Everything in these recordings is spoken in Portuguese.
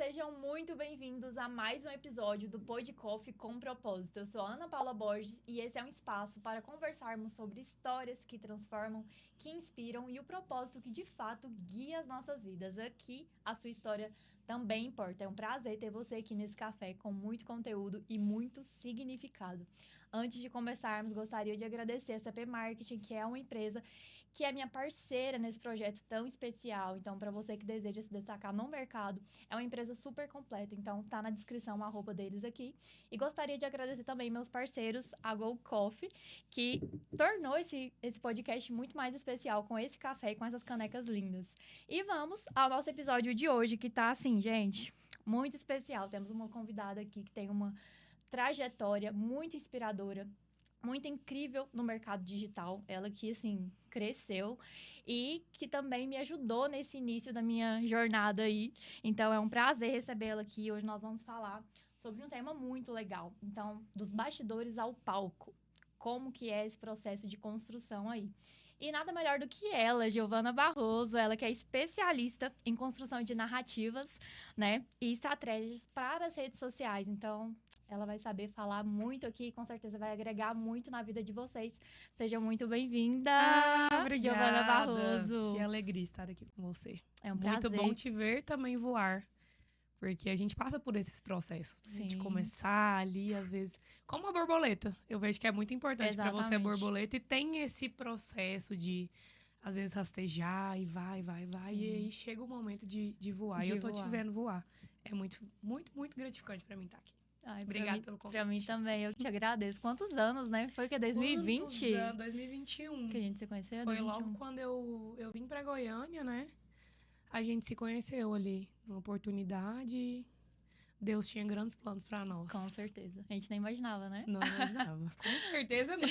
Sejam muito bem-vindos a mais um episódio do Pod Coffee com Propósito. Eu sou a Ana Paula Borges e esse é um espaço para conversarmos sobre histórias que transformam, que inspiram e o propósito que de fato guia as nossas vidas. Aqui, a sua história também importa. É um prazer ter você aqui nesse café com muito conteúdo e muito significado. Antes de começarmos, gostaria de agradecer a CP Marketing, que é uma empresa que é minha parceira nesse projeto tão especial. Então, para você que deseja se destacar no mercado, é uma empresa super completa. Então, tá na descrição o arroba deles aqui. E gostaria de agradecer também meus parceiros, a Go Coffee, que tornou esse podcast muito mais especial com esse café e com essas canecas lindas. E vamos ao nosso episódio de hoje, que tá assim, gente, muito especial. Temos uma convidada aqui que tem uma trajetória muito inspiradora, muito incrível no mercado digital. Ela que, assim, cresceu e que também me ajudou nesse início da minha jornada aí. Então, é um prazer recebê-la aqui. Hoje nós vamos falar sobre um tema muito legal. Então, dos bastidores ao palco. Como que é esse processo de construção aí. E nada melhor do que ela, Giovana Barroso, ela que é especialista em construção de narrativas, né, e estratégias para as redes sociais. Então, ela vai saber falar muito aqui e com certeza vai agregar muito na vida de vocês. Seja muito bem-vinda, obrigada. Giovana Barroso. Que alegria estar aqui com você. É um muito prazer. bom te ver também voar. Porque a gente passa por esses processos, né? Sim. De começar ali, às vezes... Como a borboleta. Eu vejo que é muito importante para você a borboleta. E tem esse processo de, às vezes, rastejar e vai. Sim. E aí chega o momento de voar. E eu tô te vendo voar. É muito, muito, muito gratificante para mim estar aqui. Ai, obrigada pelo convite. Pra mim também, eu te agradeço. Quantos anos, né? Foi o que? 2020? Quantos anos? 2021. Que a gente se conheceu? Foi 2021. logo quando eu vim pra Goiânia, né? A gente se conheceu ali, numa oportunidade. Deus tinha grandes planos pra nós. Com certeza. A gente nem imaginava, né? Não imaginava. Com certeza não.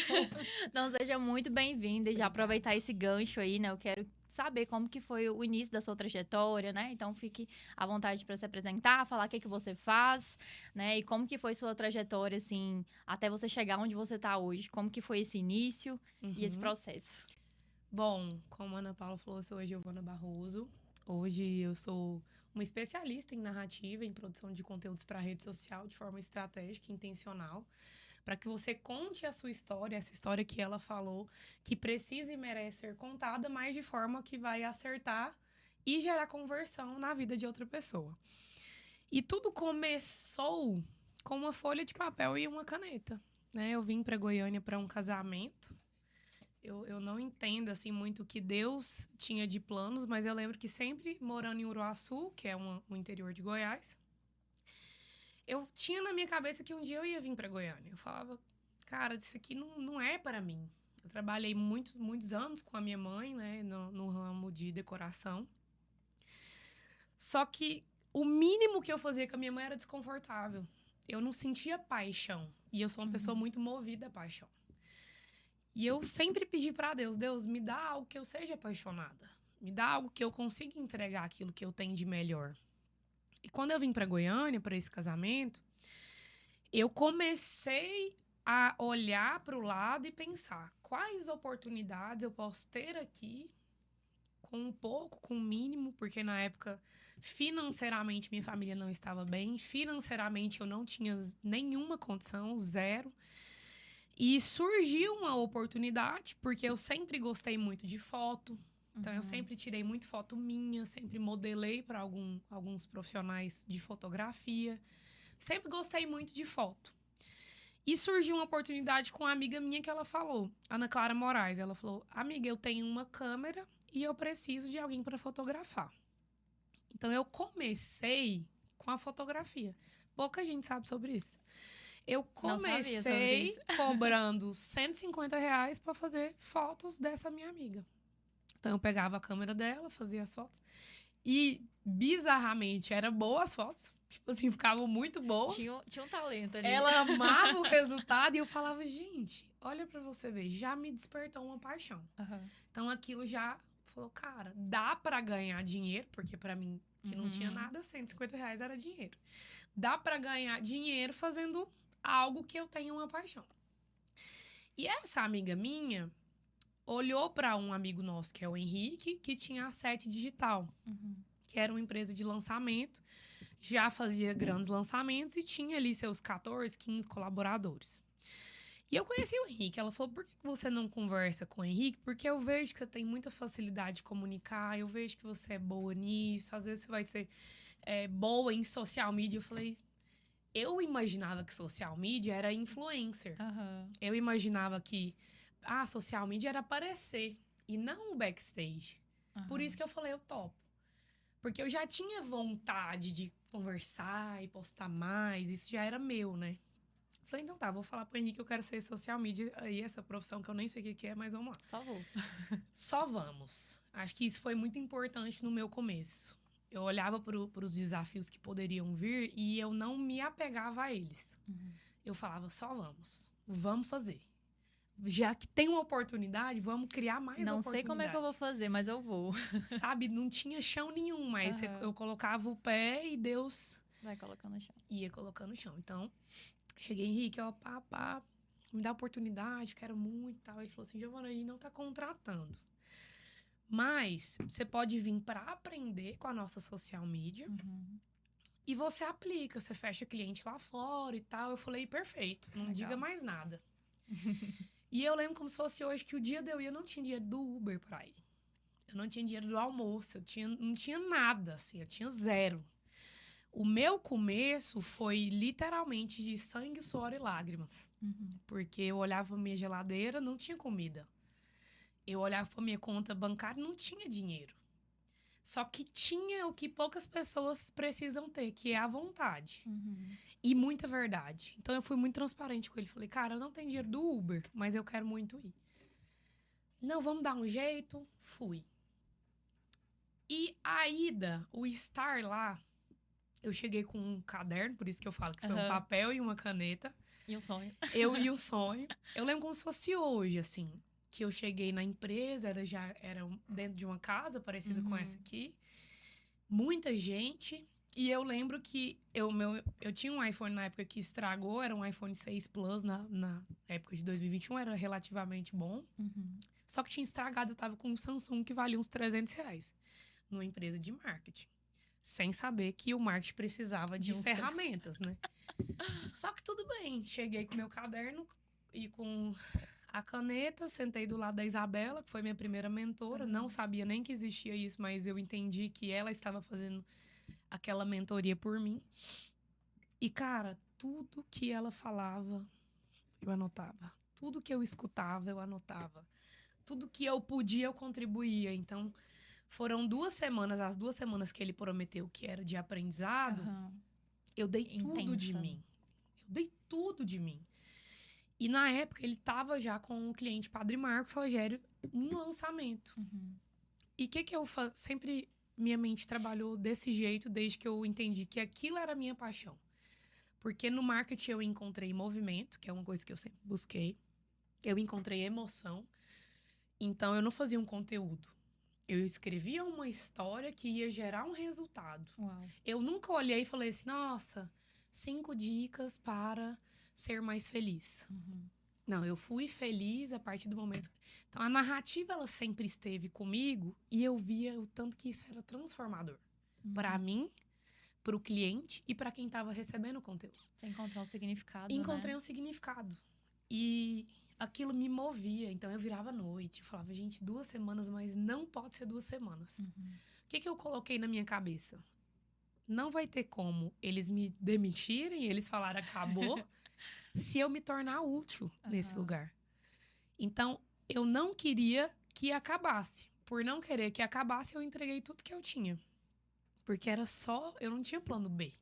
Então, seja muito bem-vinda. E já aproveitar esse gancho aí, né? Eu quero saber como que foi o início da sua trajetória, né? Então, fique à vontade para se apresentar, falar o que você faz, né? E como que foi sua trajetória, assim, até você chegar onde você tá hoje. Como que foi esse início e esse processo? Bom, como a Ana Paula falou, eu sou a Giovana Barroso. Hoje eu sou uma especialista em narrativa, em produção de conteúdos para rede social de forma estratégica e intencional, para que você conte a sua história, essa história que ela falou, que precisa e merece ser contada, mas de forma que vai acertar e gerar conversão na vida de outra pessoa. E tudo começou com uma folha de papel e uma caneta, né? Eu vim para Goiânia para um casamento. Eu não entendo, assim, muito o que Deus tinha de planos, mas eu lembro que sempre morando em Uruaçu, que é o interior de Goiás, eu tinha na minha cabeça que um dia eu ia vir para Goiânia. Eu falava, cara, isso aqui não é para mim. Eu trabalhei muitos anos com a minha mãe, né, no ramo de decoração. Só que o mínimo que eu fazia com a minha mãe era desconfortável. Eu não sentia paixão. E eu sou uma pessoa muito movida a paixão. E eu sempre pedi para Deus, me dá algo que eu seja apaixonada. Me dá algo que eu consiga entregar aquilo que eu tenho de melhor. E quando eu vim para Goiânia, para esse casamento, eu comecei a olhar para o lado e pensar quais oportunidades eu posso ter aqui com um pouco, com o mínimo, porque na época, financeiramente, minha família não estava bem. Financeiramente, eu não tinha nenhuma condição, zero. E surgiu uma oportunidade, porque eu sempre gostei muito de foto. Então, eu sempre tirei muito foto minha, sempre modelei para alguns profissionais de fotografia. Sempre gostei muito de foto. E surgiu uma oportunidade com uma amiga minha que ela falou, Ana Clara Moraes. Ela falou, amiga, eu tenho uma câmera e eu preciso de alguém para fotografar. Então, eu comecei com a fotografia. Pouca gente sabe sobre isso. Eu comecei cobrando R$150 para fazer fotos dessa minha amiga. Então, eu pegava a câmera dela, fazia as fotos. E, bizarramente, eram boas fotos. Tipo assim, ficavam muito boas. Tinha um talento ali. Ela amava o resultado e eu falava, gente, olha pra você ver, já me despertou uma paixão. Então, aquilo já falou, cara, dá pra ganhar dinheiro, porque pra mim, que não tinha nada, R$150 era dinheiro. Dá pra ganhar dinheiro fazendo algo que eu tenho uma paixão. E essa amiga minha olhou para um amigo nosso, que é o Henrique, que tinha a Sete Digital, que era uma empresa de lançamento, já fazia grandes lançamentos e tinha ali seus 14, 15 colaboradores. E eu conheci o Henrique. Ela falou, por que você não conversa com o Henrique? Porque eu vejo que você tem muita facilidade de comunicar, eu vejo que você é boa nisso, às vezes você vai ser boa em social media. Eu falei, eu imaginava que social media era influencer. Aham. Eu imaginava que social media era aparecer e não o backstage. Por isso que eu falei, eu topo. Porque eu já tinha vontade de conversar e postar mais, isso já era meu, né? Falei, então tá, vou falar pro Henrique que eu quero ser social media, aí essa profissão que eu nem sei o que é, mas vamos lá. Só vou. Só vamos. Acho que isso foi muito importante no meu começo. Eu olhava para os desafios que poderiam vir e eu não me apegava a eles. Uhum. Eu falava, só vamos. Vamos fazer. Já que tem uma oportunidade, vamos criar mais Não oportunidade. sei como é que eu vou fazer, mas eu vou. Sabe, não tinha chão nenhum, mas eu colocava o pé e Deus vai colocando no chão. Ia colocando no chão. Então, cheguei, Henrique, ó, pá, me dá oportunidade, quero muito e tal. Ele falou assim, Giovana, a gente não tá contratando. Mas você pode vir para aprender com a nossa social media. Uhum. E você aplica, você fecha cliente lá fora e tal. Eu falei, perfeito, não diga mais nada. E eu lembro como se fosse hoje que o dia de eu ia, eu não tinha dinheiro do Uber pra ir. Eu não tinha dinheiro do almoço, não tinha nada, assim, eu tinha zero. O meu começo foi literalmente de sangue, suor e lágrimas. Uhum. Porque eu olhava pra minha geladeira, não tinha comida. Eu olhava pra minha conta bancária, não tinha dinheiro. Só que tinha o que poucas pessoas precisam ter, que é a vontade. Uhum. E muita verdade. Então, eu fui muito transparente com ele. Falei, cara, eu não tenho dinheiro do Uber, mas eu quero muito ir. Não, vamos dar um jeito. Fui. E a ida, o estar lá, eu cheguei com um caderno, por isso que eu falo que foi um papel e uma caneta. E um sonho. Eu e o sonho. Eu lembro como se fosse hoje, assim. Que eu cheguei na empresa, era dentro de uma casa parecida com essa aqui. Muita gente. E eu lembro que eu tinha um iPhone na época que estragou. Era um iPhone 6 Plus na época de 2021. Era relativamente bom. Uhum. Só que tinha estragado. Eu tava com um Samsung que valia uns R$300. Numa empresa de marketing. Sem saber que o marketing precisava de ferramentas, né? Só que tudo bem. Cheguei com meu caderno e com a caneta, sentei do lado da Isabela, que foi minha primeira mentora. Não sabia nem que existia isso, mas eu entendi que ela estava fazendo aquela mentoria por mim. E, cara, tudo que ela falava, eu anotava. Tudo que eu escutava, eu anotava. Tudo que eu podia, eu contribuía. Então, foram 2 semanas, as 2 semanas que ele prometeu que era de aprendizado, eu dei tudo de mim. Eu dei tudo de mim. E na época, ele tava já com o cliente Padre Marcos Rogério em lançamento. E o que eu faço? Sempre minha mente trabalhou desse jeito, desde que eu entendi que aquilo era a minha paixão. Porque no marketing eu encontrei movimento, que é uma coisa que eu sempre busquei. Eu encontrei emoção. Então, eu não fazia um conteúdo. Eu escrevia uma história que ia gerar um resultado. Uau. Eu nunca olhei e falei assim, nossa, 5 dicas para ser mais feliz. Não, eu fui feliz a partir do momento... Então, a narrativa, ela sempre esteve comigo e eu via o tanto que isso era transformador. Para mim, para o cliente e para quem estava recebendo o conteúdo. Você encontrou um significado, Encontrei um significado. E aquilo me movia. Então, eu virava à noite. Eu falava, gente, 2 semanas, mas não pode ser 2 semanas. O que eu coloquei na minha cabeça? Não vai ter como eles me demitirem, eles falaram, acabou... se eu me tornar útil nesse lugar. Então, eu não queria que acabasse. Por não querer que acabasse, eu entreguei tudo que eu tinha. Porque era só... eu não tinha plano B.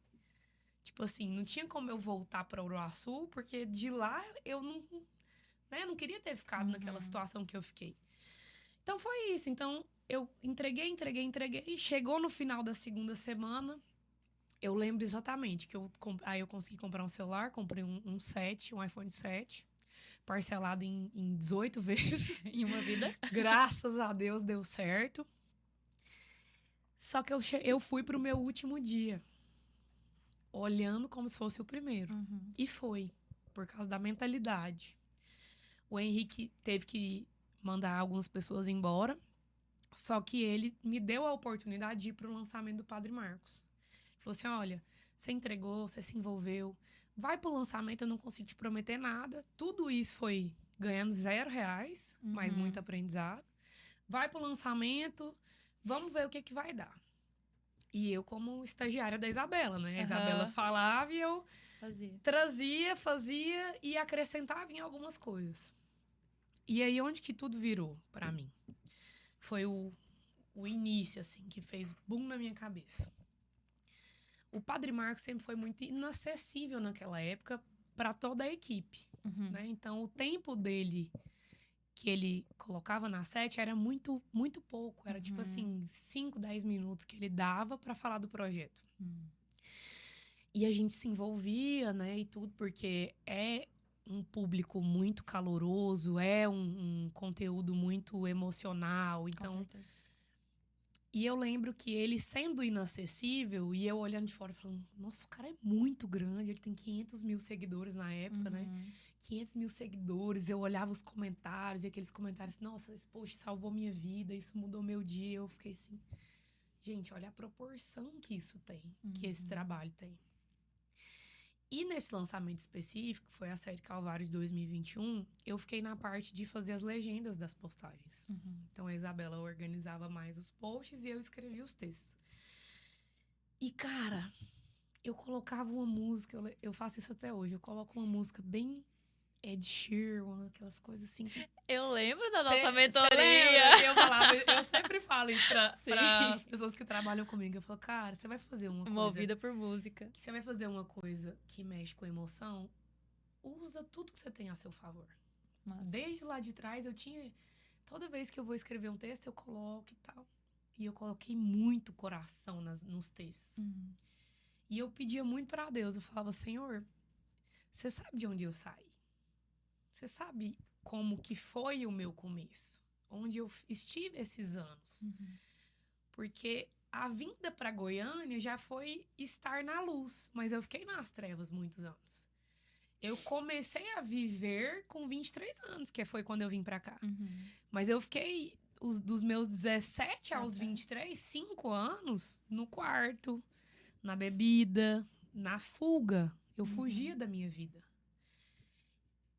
Tipo assim, não tinha como eu voltar para Uruaçu, porque de lá eu não queria ter ficado naquela situação que eu fiquei. Então, foi isso. Então, eu entreguei. E chegou no final da 2ª semana... eu lembro exatamente que aí eu consegui comprar um celular, comprei um 7, um iPhone 7, parcelado em 18 vezes. Em uma vida. Graças a Deus deu certo. Só que eu fui pro meu último dia, olhando como se fosse o primeiro. E foi, por causa da mentalidade. O Henrique teve que mandar algumas pessoas embora, só que ele me deu a oportunidade de ir pro lançamento do Padre Marcos. Falou assim, olha, você entregou, você se envolveu, vai pro lançamento, eu não consigo te prometer nada. Tudo isso foi ganhando R$0, mas muito aprendizado. Vai pro lançamento, vamos ver o que vai dar. E eu como estagiária da Isabela, né? A Isabela falava e eu trazia, fazia e acrescentava em algumas coisas. E aí, onde que tudo virou pra mim? Foi o início, assim, que fez boom na minha cabeça. O Padre Marcos sempre foi muito inacessível naquela época para toda a equipe, né? Então, o tempo dele que ele colocava na set era muito, muito pouco. Era tipo assim, 5, 10 minutos que ele dava para falar do projeto. E a gente se envolvia, né, e tudo, porque é um público muito caloroso, é um conteúdo muito emocional. Então, e eu lembro que ele sendo inacessível, e eu olhando de fora falando, nossa, o cara é muito grande, ele tem 500 mil seguidores na época, né? 500 mil seguidores, eu olhava os comentários, e aqueles comentários, nossa, esse post salvou minha vida, isso mudou meu dia. Eu fiquei assim, gente, olha a proporção que isso tem, que esse trabalho tem. E nesse lançamento específico, foi a série Calvários 2021, eu fiquei na parte de fazer as legendas das postagens. Então a Isabela organizava mais os posts e eu escrevia os textos. E, cara, eu colocava uma música, eu faço isso até hoje, eu coloco uma música bem Ed Sheeran, aquelas coisas assim. Eu lembro da nossa mentoria. Eu sempre falo isso para as pessoas que trabalham comigo. Eu falo, cara, você vai fazer uma coisa... Movida por música. Você vai fazer uma coisa que mexe com emoção, usa tudo que você tem a seu favor. Nossa. Desde lá de trás, eu tinha... Toda vez que eu vou escrever um texto, eu coloco e tal. E eu coloquei muito coração nos textos. E eu pedia muito para Deus. Eu falava, Senhor, você sabe de onde eu saí? Você sabe como que foi o meu começo? Onde eu estive esses anos? Porque a vinda para Goiânia já foi estar na luz. Mas eu fiquei nas trevas muitos anos. Eu comecei a viver com 23 anos, que foi quando eu vim para cá. Mas eu fiquei, dos meus 17 aos 23, 5 anos, no quarto, na bebida, na fuga. Eu fugia da minha vida.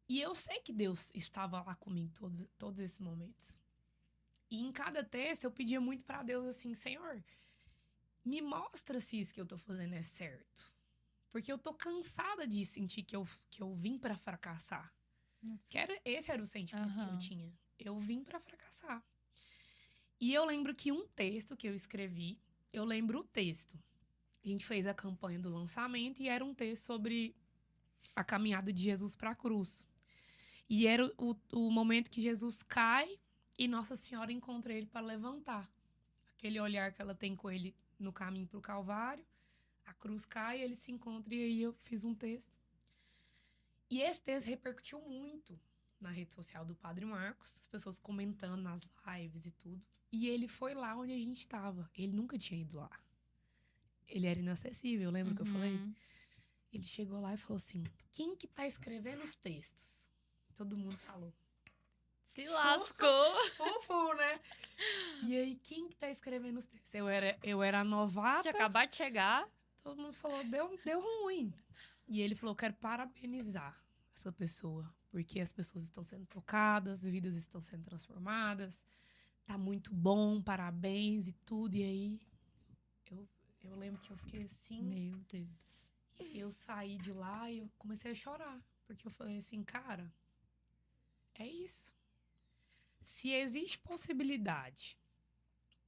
E eu sei que Deus estava lá comigo todos esses momentos. E em cada texto eu pedia muito para Deus assim, Senhor, me mostra se isso que eu tô fazendo é certo. Porque eu tô cansada de sentir que eu vim para fracassar. Esse era o sentimento que eu tinha. Eu vim para fracassar. E eu lembro que um texto que eu escrevi, eu lembro o texto. A gente fez a campanha do lançamento e era um texto sobre a caminhada de Jesus para a cruz. E era o momento que Jesus cai e Nossa Senhora encontra ele para levantar. Aquele olhar que ela tem com ele no caminho para o Calvário. A cruz cai, ele se encontra e aí eu fiz um texto. E esse texto repercutiu muito na rede social do Padre Marcos. As pessoas comentando nas lives e tudo. E ele foi lá onde a gente estava. Ele nunca tinha ido lá. Ele era inacessível, lembra que eu falei? Ele chegou lá e falou assim, quem que tá escrevendo os textos? Todo mundo falou. Se lascou. Fufu, né? E aí, quem que tá escrevendo os textos? Eu era novata. Tinha acabado de chegar. Todo mundo falou, deu ruim. E ele falou, quero parabenizar essa pessoa. Porque as pessoas estão sendo tocadas, vidas estão sendo transformadas. Tá muito bom, parabéns e tudo. E aí, eu lembro que eu fiquei assim... Meu Deus. Eu saí de lá e eu comecei a chorar. Porque eu falei assim, cara... É isso. Se existe possibilidade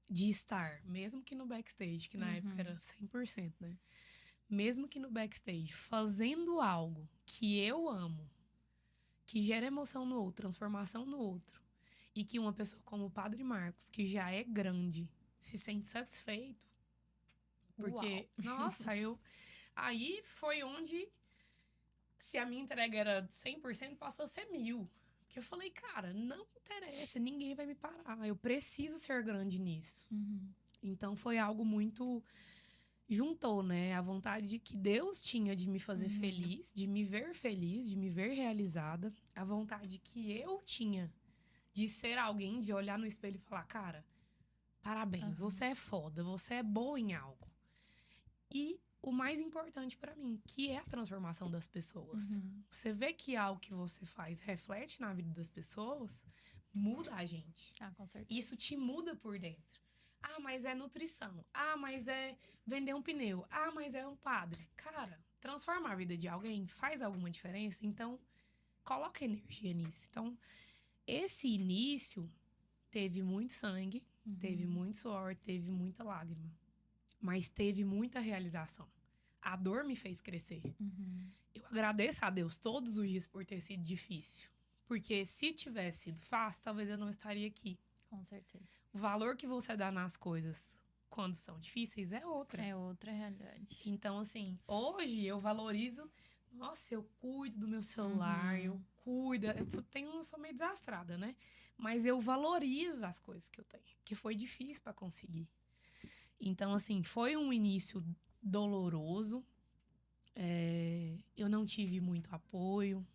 de estar, mesmo que no backstage, que na época era 100%, né? Mesmo que no backstage, fazendo algo que eu amo, que gera emoção no outro, transformação no outro, e que uma pessoa como o Padre Marcos, que já é grande, se sente satisfeito. Porque, nossa, aí foi onde, se a minha entrega era 100%, passou a ser 1000%. Porque eu falei, cara, não interessa, ninguém vai me parar. Eu preciso ser grande nisso. Então, foi algo muito... Juntou, né? A vontade que Deus tinha de me fazer feliz, de me ver realizada. A vontade que eu tinha de ser alguém, de olhar no espelho e falar, cara, parabéns, você é foda, você é boa em algo. E o mais importante pra mim, que é a transformação das pessoas. Você vê que algo que você faz reflete na vida das pessoas, muda a gente. Ah, com certeza. Isso te muda por dentro. Ah, mas é nutrição. Ah, mas é vender um pneu. Ah, mas é um padre. Cara, transformar a vida de alguém faz alguma diferença, então coloca energia nisso. Então, esse início teve muito sangue, teve muito suor, teve muita lágrima. Mas teve muita realização. A dor me fez crescer. Eu agradeço a Deus todos os dias por ter sido difícil. Porque se tivesse sido fácil, talvez eu não estaria aqui. Com certeza. O valor que você dá nas coisas quando são difíceis é outra. É outra realidade. Então, assim, hoje eu valorizo... Nossa, eu cuido do meu celular, eu cuido... Eu sou meio desastrada, né? Mas eu valorizo as coisas que eu tenho. Que foi difícil pra conseguir. Então, assim, foi um início doloroso. Eu não tive muito apoio,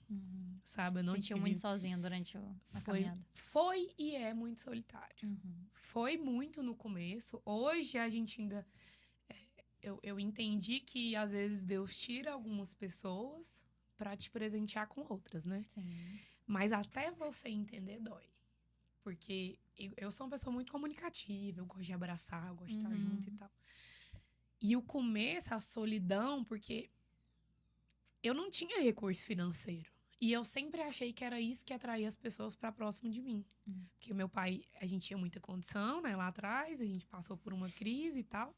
sabe? Eu não Sentiu tive... muito sozinha durante a caminhada. Foi e é muito solitário. Foi muito no começo. Hoje a gente ainda... Eu entendi que, às vezes, Deus tira algumas pessoas pra te presentear com outras, né? Sim. Mas até você entender, dói. Porque eu sou uma pessoa muito comunicativa, eu gosto de abraçar, eu gosto de estar junto e tal. E o começo, a solidão, porque eu não tinha recurso financeiro. E eu sempre achei que era isso que atraía as pessoas pra próximo de mim. Porque meu pai, a gente tinha muita condição, né? Lá atrás, a gente passou por uma crise e tal.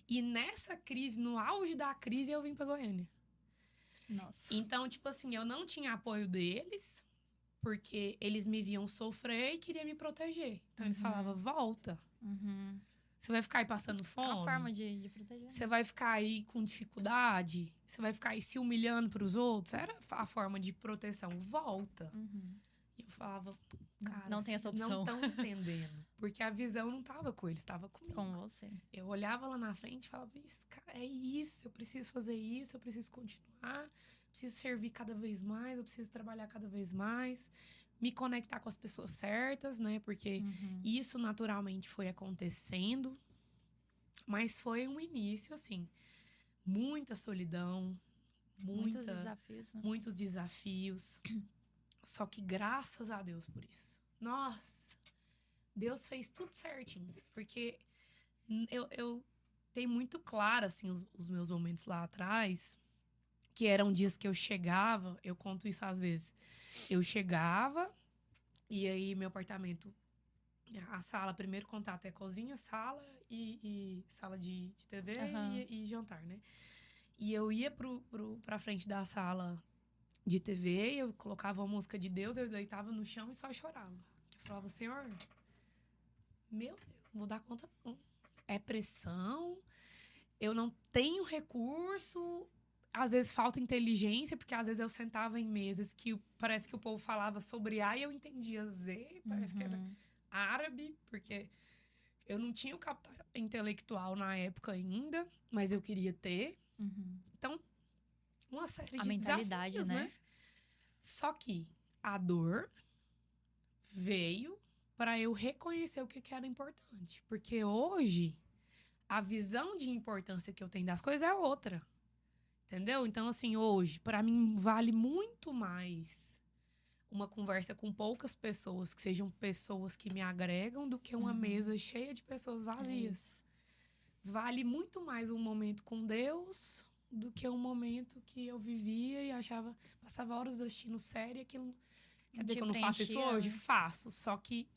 E nessa crise, no auge da crise, eu vim pra Goiânia. Nossa. Então, tipo assim, eu não tinha apoio deles, porque eles me viam sofrer e queriam me proteger. Então, eles falavam, volta. Você vai ficar aí passando fome? É uma forma de proteger. Você vai ficar aí com dificuldade? Você vai ficar aí se humilhando pros outros? Era a forma de proteção. Volta. E eu falava, cara, Não tem essa vocês opção. não estão entendendo. Porque a visão não tava com eles, tava comigo. Com você. Eu olhava lá na frente e falava, é isso, eu preciso fazer isso, eu preciso continuar, preciso servir cada vez mais, eu preciso trabalhar cada vez mais, me conectar com as pessoas certas, né? Porque isso naturalmente foi acontecendo, mas foi um início, assim, muita solidão, Muitos desafios, né? muitos desafios. Só que graças a Deus por isso. Nossa, Deus fez tudo certinho, porque eu tenho muito claro, assim, os meus momentos lá atrás, que eram dias que eu chegava, eu conto isso às vezes, eu chegava e aí meu apartamento, a sala, primeiro contato é cozinha, sala e sala de TV e jantar, né? E eu ia pra frente da sala de TV, eu colocava uma música de Deus, eu deitava no chão e só chorava. Eu falava, Senhor, meu Deus, não vou dar conta não. É pressão, eu não tenho recurso, às vezes falta inteligência, porque às vezes eu sentava em mesas que parece que o povo falava sobre A e eu entendia Z, parece que era árabe, porque eu não tinha o capital intelectual na época ainda, mas eu queria ter. Então, uma série de mentalidade, desafios, né? Só que a dor veio para eu reconhecer o que era importante. Porque hoje, a visão de importância que eu tenho das coisas é outra. Entendeu? Então, assim, hoje, para mim, vale muito mais uma conversa com poucas pessoas, que sejam pessoas que me agregam, do que uma mesa cheia de pessoas vazias. Vale muito mais um momento com Deus do que um momento que eu vivia e achava... Passava horas assistindo série, aquilo... Quer dizer que eu não faço isso hoje? Faço. Só que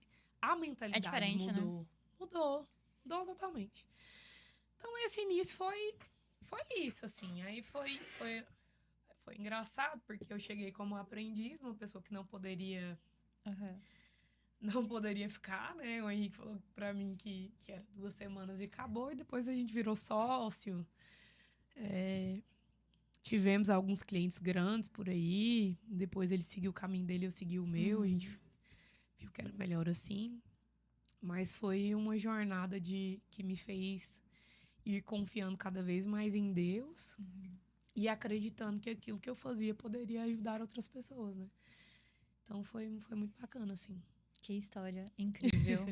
a mentalidade mudou. Né? Mudou totalmente. Então, esse início foi isso, assim. Aí foi engraçado, porque eu cheguei como aprendiz, uma pessoa que não poderia... Não poderia ficar, né? O Henrique falou pra mim que era 2 semanas e acabou. E depois a gente virou sócio. Tivemos alguns clientes grandes por aí. Depois ele seguiu o caminho dele, eu segui o meu. A gente viu que era melhor assim. Mas foi uma jornada que me fez ir confiando cada vez mais em Deus. E acreditando que aquilo que eu fazia poderia ajudar outras pessoas, né? Então foi muito bacana, assim. Que história incrível.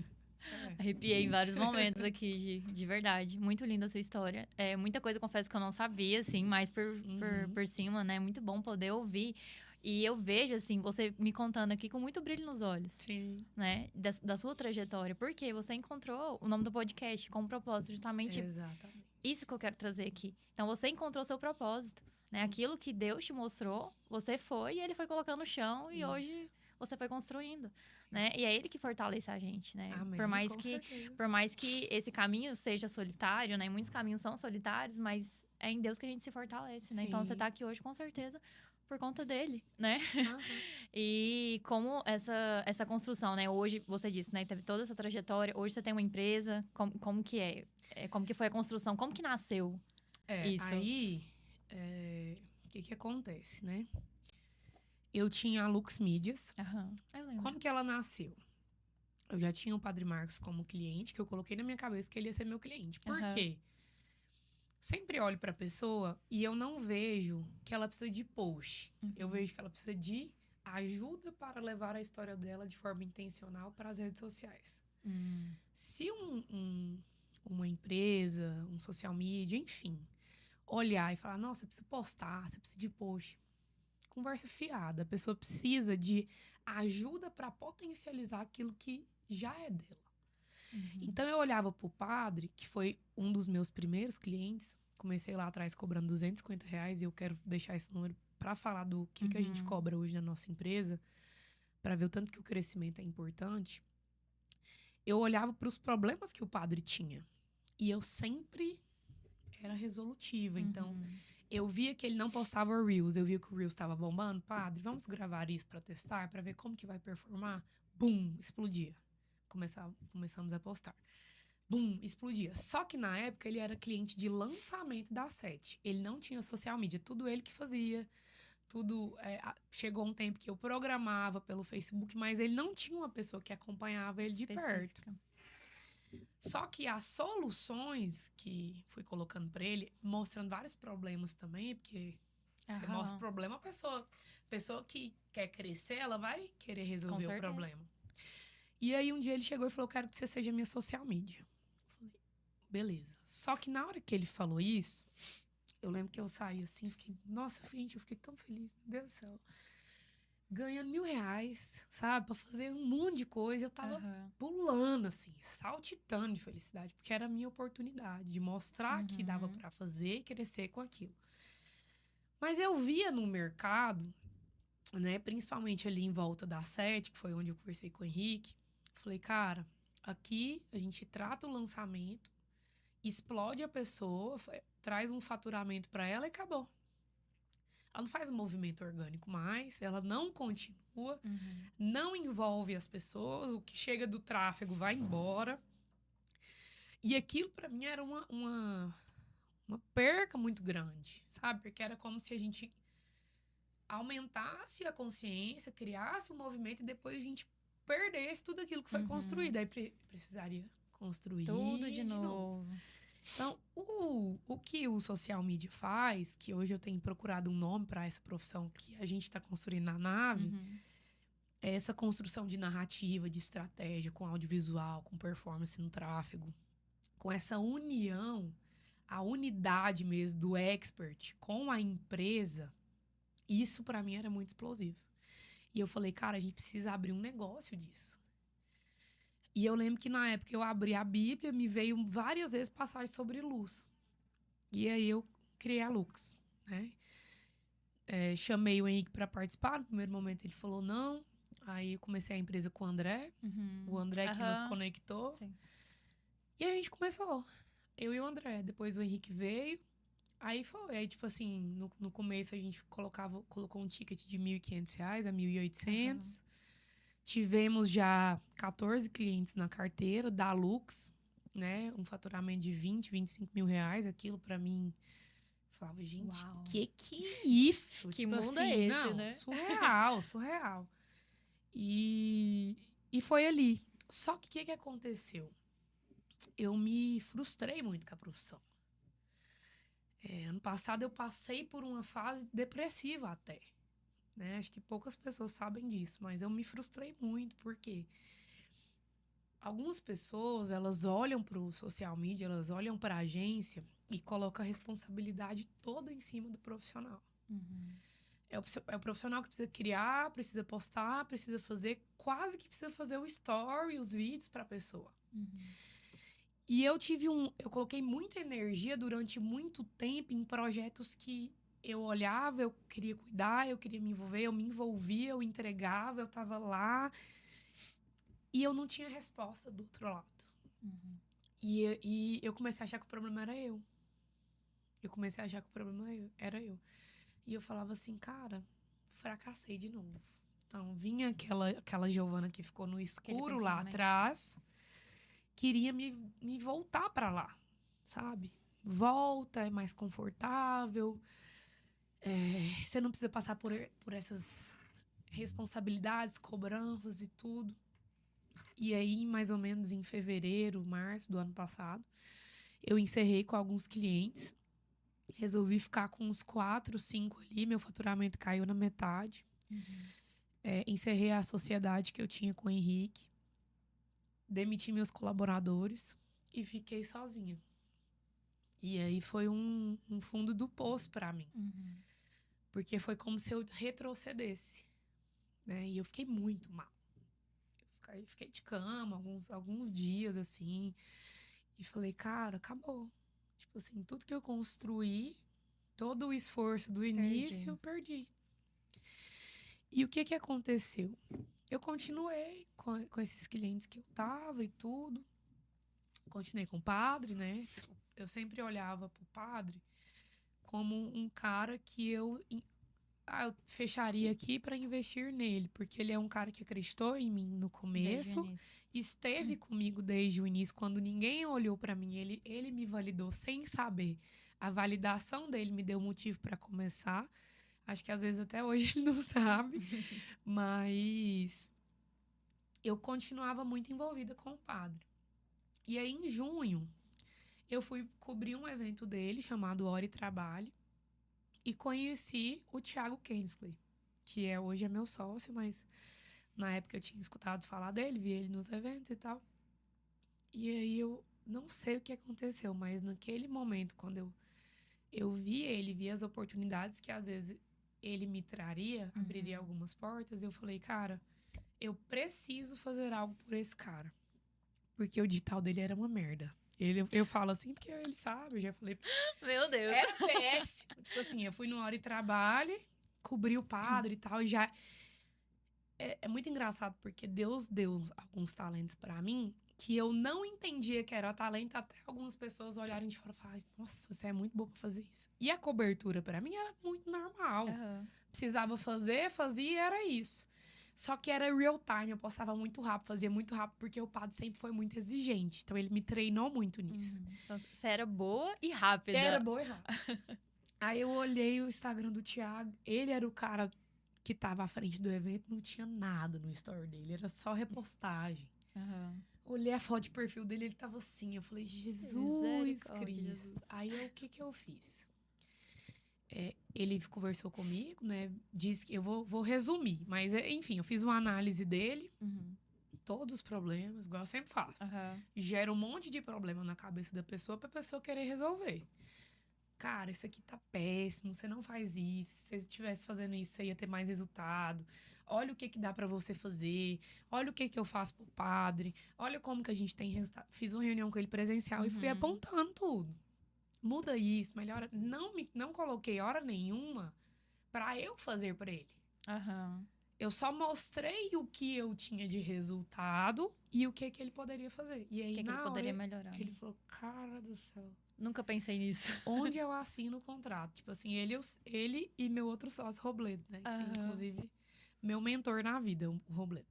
Arrepiei em vários momentos aqui, de verdade. Muito linda a sua história. É muita coisa, confesso que eu não sabia, assim, mais por cima, né? Muito bom poder ouvir. E eu vejo, assim, você me contando aqui com muito brilho nos olhos. Sim. Né? Da sua trajetória. Porque você encontrou o nome do podcast com um propósito, justamente Exatamente. isso que eu quero trazer aqui. Então, você encontrou seu propósito, né? Aquilo que Deus te mostrou, você foi e ele foi colocando no chão e hoje você foi construindo, né? E é ele que fortalece a gente, né? Amém, Por mais que esse caminho seja solitário, né? Muitos caminhos são solitários, mas é em Deus que a gente se fortalece, né? Então, você tá aqui hoje com certeza por conta dele, né? E como essa construção, né? Hoje, você disse, né? Teve toda essa trajetória. Hoje você tem uma empresa. Como que é? Como que foi a construção? Como que nasceu isso? Aí, o que acontece, né? Eu tinha a Lux Mídias. Eu lembro. Como que ela nasceu? Eu já tinha o Padre Marcos como cliente, que eu coloquei na minha cabeça que ele ia ser meu cliente. Por quê? Sempre olho pra pessoa e eu não vejo que ela precisa de post. Eu vejo que ela precisa de ajuda para levar a história dela de forma intencional para as redes sociais. Se uma empresa, um social media, enfim, olhar e falar, nossa, você precisa postar, você precisa de post. Conversa fiada. A pessoa precisa de ajuda para potencializar aquilo que já é dela. Então, eu olhava pro padre, que foi um dos meus primeiros clientes. Comecei lá atrás cobrando R$250 e eu quero deixar esse número para falar do que a gente cobra hoje na nossa empresa, para ver o tanto que o crescimento é importante. Eu olhava para os problemas que o padre tinha e eu sempre era resolutiva. Então, eu via que ele não postava o Reels, eu via que o Reels estava bombando. Padre, vamos gravar isso para testar, para ver como que vai performar? Bum, explodia. Começamos a postar. Bum, explodia. Só que na época ele era cliente de lançamento da Sete. Ele não tinha social media, tudo ele que fazia. Chegou um tempo que eu programava pelo Facebook, mas ele não tinha uma pessoa que acompanhava ele de perto. Só que as soluções que fui colocando para ele, mostrando vários problemas também, porque você mostra o problema, a pessoa que quer crescer, ela vai querer resolver o problema. E aí, um dia ele chegou e falou, quero que você seja minha social media. Eu falei, beleza. Só que na hora que ele falou isso, eu lembro que eu saí assim, nossa, gente, eu fiquei tão feliz, meu Deus do céu. Ganhando R$1.000, sabe? Pra fazer um monte de coisa. Eu tava pulando, assim, saltitando de felicidade, porque era a minha oportunidade de mostrar que dava pra fazer e crescer com aquilo. Mas eu via no mercado, né, principalmente ali em volta da Sete, que foi onde eu conversei com o Henrique, falei, cara, aqui a gente trata o lançamento, explode a pessoa, traz um faturamento para ela e acabou. Ela não faz um movimento orgânico mais, ela não continua, não envolve as pessoas, o que chega do tráfego vai embora. E aquilo para mim era uma perca muito grande, sabe? Porque era como se a gente aumentasse a consciência, criasse um movimento e depois a gente perdesse tudo aquilo que foi construído. Aí precisaria construir tudo de novo. Então, o que o social media faz, que hoje eu tenho procurado um nome para essa profissão que a gente está construindo na nave, é essa construção de narrativa, de estratégia, com audiovisual, com performance no tráfego, com essa união, a unidade mesmo do expert com a empresa. Isso, para mim, era muito explosivo. E eu falei, cara, a gente precisa abrir um negócio disso. E eu lembro que, na época, eu abri a Bíblia, me veio várias vezes passagens sobre luz. E aí, eu criei a Lux, né? Chamei o Henrique para participar. No primeiro momento, ele falou não. Aí, eu comecei a empresa com o André. O André que nos conectou. Sim. E a gente começou. Eu e o André. Depois, o Henrique veio. Aí foi, aí tipo assim, no começo a gente colocou um ticket de R$1.500 a R$1.800. Tivemos já 14 clientes na carteira da Lux, né? Um faturamento de R$20, R$25.000. Aquilo pra mim, falava, gente, Uau. que é isso? Que tipo mundo assim, é esse, não, né? surreal. E foi ali. Só que o que aconteceu? Eu me frustrei muito com a profissão. Ano passado eu passei por uma fase depressiva até, né? Acho que poucas pessoas sabem disso, mas eu me frustrei muito, porque algumas pessoas, elas olham pro social media, elas olham pra agência e colocam a responsabilidade toda em cima do profissional. Uhum. É o profissional que precisa criar, precisa postar, precisa fazer, quase que precisa fazer o story, os vídeos pra pessoa. Uhum. E eu coloquei muita energia durante muito tempo em projetos que eu olhava, eu queria cuidar, eu queria me envolver, eu me envolvia, eu entregava, eu tava lá. E eu não tinha resposta do outro lado. Uhum. E eu comecei a achar que o problema era eu. Eu comecei a achar que o problema era eu. E eu falava assim, cara, fracassei de novo. Então, vinha aquela Giovana que ficou no Aquele escuro lá pensamento. atrás, queria me voltar pra lá, sabe? Volta, é mais confortável. Você não precisa passar por essas responsabilidades, cobranças e tudo. E aí, mais ou menos em fevereiro, março do ano passado, eu encerrei com alguns clientes. Resolvi ficar com uns 4, 5 ali. Meu faturamento caiu na metade. Uhum. Encerrei a sociedade que eu tinha com o Henrique. Demiti meus colaboradores e fiquei sozinha. E aí foi um fundo do poço para mim. Uhum. Porque foi como se eu retrocedesse, né? E eu fiquei muito mal. Fiquei de cama alguns dias, assim. E falei, cara, acabou. Tipo assim, tudo que eu construí, todo o esforço do início, perdi. E o que aconteceu? Eu continuei com esses clientes que eu tava e tudo. Continuei com o padre, né? Eu sempre olhava pro padre como um cara que eu fecharia aqui para investir nele, porque ele é um cara que acreditou em mim no Desde o começo, início. esteve comigo desde o início, quando ninguém olhou para mim, ele me validou sem saber. A validação dele me deu motivo para começar. Acho que às vezes até hoje ele não sabe, mas eu continuava muito envolvida com o padre. E aí, em junho, eu fui cobrir um evento dele chamado Hora e Trabalho e conheci o Thiago Kensley, que hoje é meu sócio, mas na época eu tinha escutado falar dele, vi ele nos eventos e tal. E aí eu não sei o que aconteceu, mas naquele momento, quando eu vi ele, vi as oportunidades que às vezes ele me traria, abriria algumas portas, eu falei, cara, eu preciso fazer algo por esse cara. Porque o digital dele era uma merda. Eu falo assim porque ele sabe, eu já falei. Meu Deus. Era péssimo. Tipo assim, eu fui no Hora e Trabalho, cobri o padre e tal, e já. É muito engraçado porque Deus deu alguns talentos pra mim que eu não entendia que era talento até algumas pessoas olharem de fora e falarem: nossa, você é muito boa pra fazer isso. E a cobertura pra mim era muito normal. Uhum. Precisava fazer, fazia e era isso. Só que era real time, eu postava muito rápido, fazia muito rápido, porque o padre sempre foi muito exigente. Então ele me treinou muito nisso. Uhum. Então, você era boa e rápida. Era boa e rápida. Aí eu olhei o Instagram do Thiago, ele era o cara que tava à frente do evento, não tinha nada no story dele, era só repostagem. Uhum. Olhei a foto de perfil dele, ele tava assim, eu falei, Jesus Misericórdia, Cristo. Jesus. Aí o que eu fiz? Ele conversou comigo, né? Disse que eu vou resumir, mas enfim, eu fiz uma análise dele, Uhum. todos os problemas, igual eu sempre faço. Uhum. Gera um monte de problema na cabeça da pessoa pra pessoa querer resolver. Cara, isso aqui tá péssimo, você não faz isso. Se você estivesse fazendo isso, você ia ter mais resultado. Olha o que dá pra você fazer. Olha o que eu faço pro padre. Olha como que a gente tem resultado. Fiz uma reunião com ele presencial e fui apontando tudo. Muda isso, melhora. Não coloquei hora nenhuma pra eu fazer pra ele. Uhum. Eu só mostrei o que eu tinha de resultado e o que ele poderia fazer. E aí, O que na ele hora, poderia melhorar? ele falou, cara do céu. Nunca pensei nisso. Onde eu assino o contrato? Tipo assim, ele e meu outro sócio, Robledo, né? Que, inclusive, meu mentor na vida, o Robledo.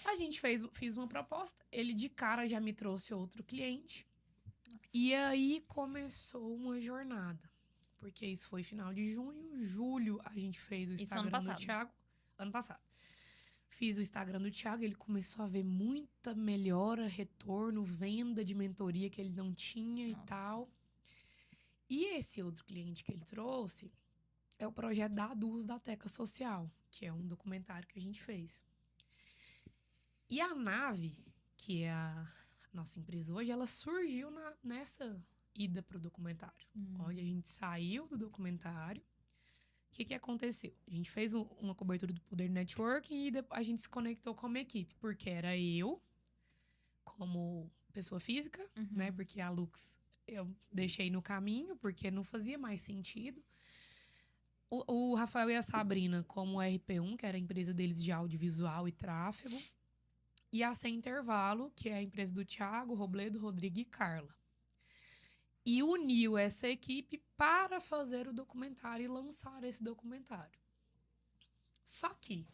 A gente fiz uma proposta, ele de cara já me trouxe outro cliente. E aí começou uma jornada. Porque isso foi final de junho. Julho a gente fez o Instagram do Thiago. Ano passado. Fiz o Instagram do Thiago, ele começou a ver muita melhora, retorno, venda de mentoria que ele não tinha e tal. E esse outro cliente que ele trouxe é o projeto da ADUS da Teca Social, que é um documentário que a gente fez. E a nave que é a nossa empresa hoje, ela surgiu nessa ida pro documentário. Onde a gente saiu do documentário. O que aconteceu? A gente fez uma cobertura do Poder Network e a gente se conectou como equipe. Porque era eu, como pessoa física, né? Porque a Lux eu deixei no caminho, porque não fazia mais sentido. O Rafael e a Sabrina como RP1, que era a empresa deles de audiovisual e tráfego. E a Sem Intervalo, que é a empresa do Thiago, Robledo, Rodrigo e Carla. E uniu essa equipe para fazer o documentário e lançar esse documentário. Só que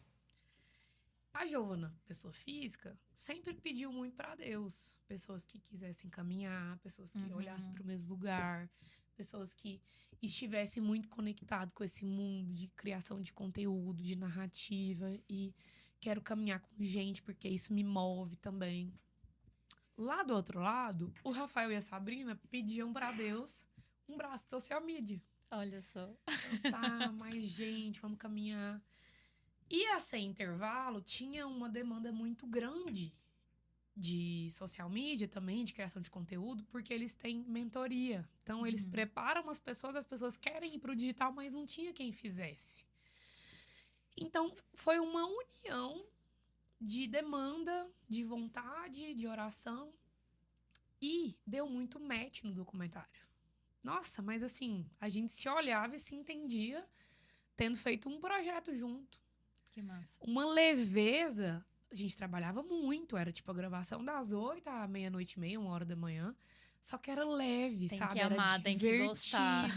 a Giovana, pessoa física, sempre pediu muito para Deus. Pessoas que quisessem caminhar, pessoas que olhassem para o mesmo lugar, pessoas que estivessem muito conectadas com esse mundo de criação de conteúdo, de narrativa. E quero caminhar com gente, porque isso me move também. Lá do outro lado, o Rafael e a Sabrina pediam para Deus um braço de social media. Olha só. Então, tá, mais gente, vamos caminhar. E a Sem Intervalo tinha uma demanda muito grande de social media também, de criação de conteúdo, porque eles têm mentoria. Então, eles preparam as pessoas querem ir para o digital, mas não tinha quem fizesse. Então, foi uma união de demanda, de vontade, de oração. E deu muito match no documentário. Nossa, mas assim, a gente se olhava e se entendia tendo feito um projeto junto. Que massa. Uma leveza, a gente trabalhava muito, era tipo a gravação das 8 à meia-noite e meia, 1h da manhã. Só que era leve, Tem sabe? que amar, era tem que divertido. gostar.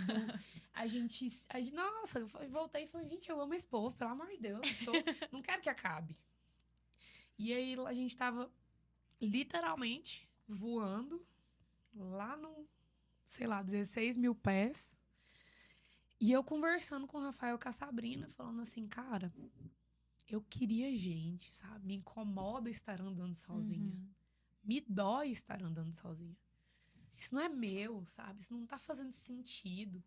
Nossa, eu voltei e falei, gente, eu amo esse povo, pelo amor de Deus. Não quero que acabe. E aí a gente tava literalmente voando lá no, sei lá, 16 mil pés. E eu conversando com o Rafael e com a Sabrina, falando assim, cara, eu queria gente, sabe? Me incomoda estar andando sozinha. Me dói estar andando sozinha. Isso não é meu, sabe? Isso não tá fazendo sentido.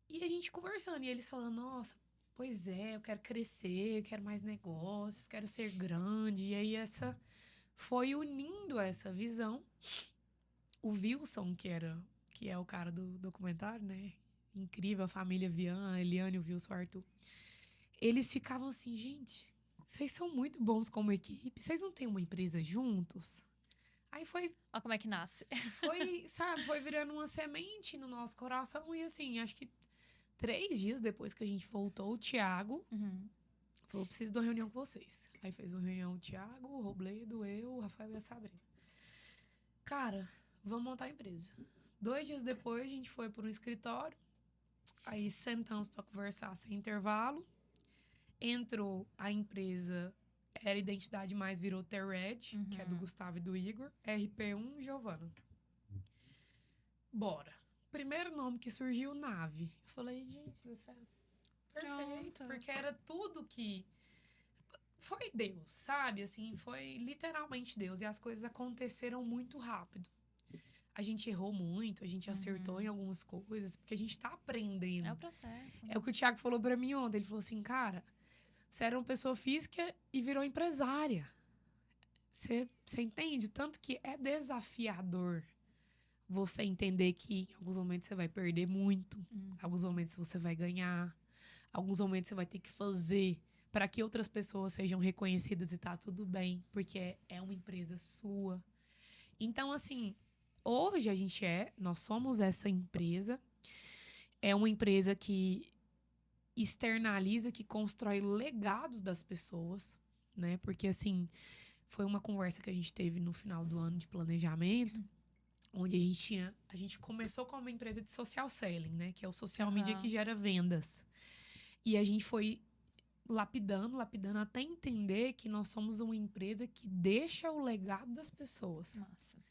E a gente conversando, e eles falando, nossa, pois é, eu quero crescer, eu quero mais negócios, quero ser grande. E aí foi unindo essa visão. O Wilson, que é o cara do documentário, né? Incrível, a família Vian, a Eliane, o Wilson, o Arthur. Eles ficavam assim, gente, vocês são muito bons como equipe, vocês não têm uma empresa juntos? Aí Olha como é que nasce. Foi virando uma semente no nosso coração. E assim, acho que 3 dias depois que a gente voltou, o Thiago falou, preciso de uma reunião com vocês. Aí fez uma reunião o Thiago, o Robledo, eu, o Rafael e a Sabrina. Cara, vamos montar a empresa. 2 dias depois, a gente foi para um escritório. Aí sentamos para conversar sem intervalo. Entrou a empresa, era Identidade Mais, virou Terred, que é do Gustavo e do Igor. RP1, Giovana. Bora. Primeiro nome que surgiu, Nave. Eu falei, gente do céu, perfeito. Pronto. Porque era tudo que... Foi Deus, sabe? Assim, foi literalmente Deus. E as coisas aconteceram muito rápido. A gente errou muito, a gente acertou em algumas coisas, porque a gente tá aprendendo. É o processo. É o que o Thiago falou pra mim ontem. Ele falou assim, cara, você era uma pessoa física e virou empresária. Você entende? Tanto que é desafiador você entender que em alguns momentos você vai perder muito, alguns momentos você vai ganhar, alguns momentos você vai ter que fazer para que outras pessoas sejam reconhecidas e tá tudo bem, porque é uma empresa sua. Então, assim, hoje nós somos essa empresa, é uma empresa que externaliza, que constrói legados das pessoas, né? Porque, assim, foi uma conversa que a gente teve no final do ano de planejamento, onde a gente começou com uma empresa de social selling, né? Que é o social media que gera vendas. E a gente foi lapidando até entender que nós somos uma empresa que deixa o legado das pessoas. Massa.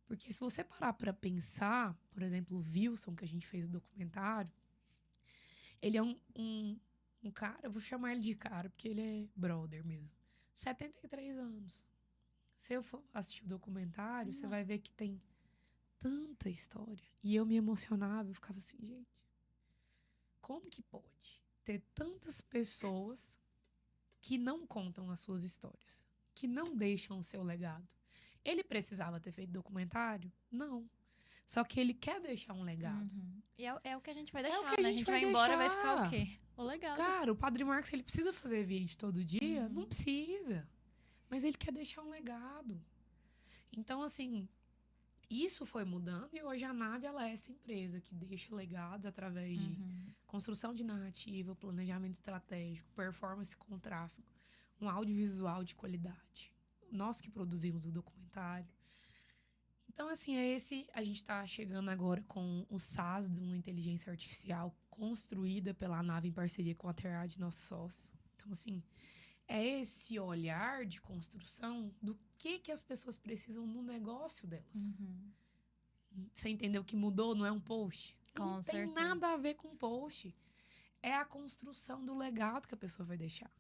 Porque se você parar pra pensar, por exemplo, o Wilson, que a gente fez o documentário, ele é um cara, eu vou chamar ele de cara, porque ele é brother mesmo. 73 anos. Se eu for assistir o documentário, você vai ver que tem tanta história. E eu me emocionava, eu ficava assim, gente, como que pode ter tantas pessoas que não contam as suas histórias, que não deixam o seu legado? Ele precisava ter feito documentário? Não. Só que ele quer deixar um legado. E é o que a gente vai deixar, o que né? A gente vai embora e vai ficar o quê? O legado. Cara, o Padre Marcos, ele precisa fazer vídeo todo dia? Não precisa. Mas ele quer deixar um legado. Então, assim, isso foi mudando e hoje a Nave, ela é essa empresa que deixa legados através de construção de narrativa, planejamento estratégico, performance com tráfego, um audiovisual de qualidade. Nós que produzimos o documentário. Então, assim, a gente está chegando agora com o SaaS de uma inteligência artificial construída pela Nave em parceria com a Terad, nosso sócio. Então, assim, é esse olhar de construção do que as pessoas precisam no negócio delas. Você entendeu que mudou? Não é um post? Não tem nada a ver com post. É a construção do legado que a pessoa vai deixar.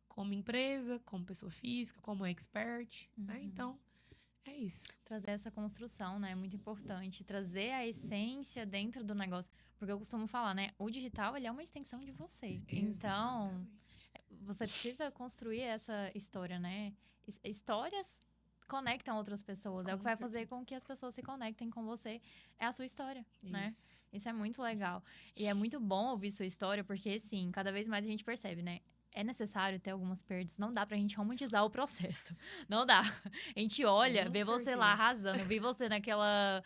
Como empresa, como pessoa física, como expert, né? Então, é isso. Trazer essa construção, né? É muito importante. Trazer a essência dentro do negócio. Porque eu costumo falar, né? O digital, ele é uma extensão de você. Então, você precisa construir essa história, né? Histórias conectam outras pessoas. É o que vai fazer com que as pessoas se conectem com você. É a sua história, né? Isso é muito legal. E é muito bom ouvir sua história, porque, sim, cada vez mais a gente percebe, né? É necessário ter algumas perdas. Não dá pra gente romantizar o processo. Não dá. A gente olha, vê você lá arrasando, vê você naquela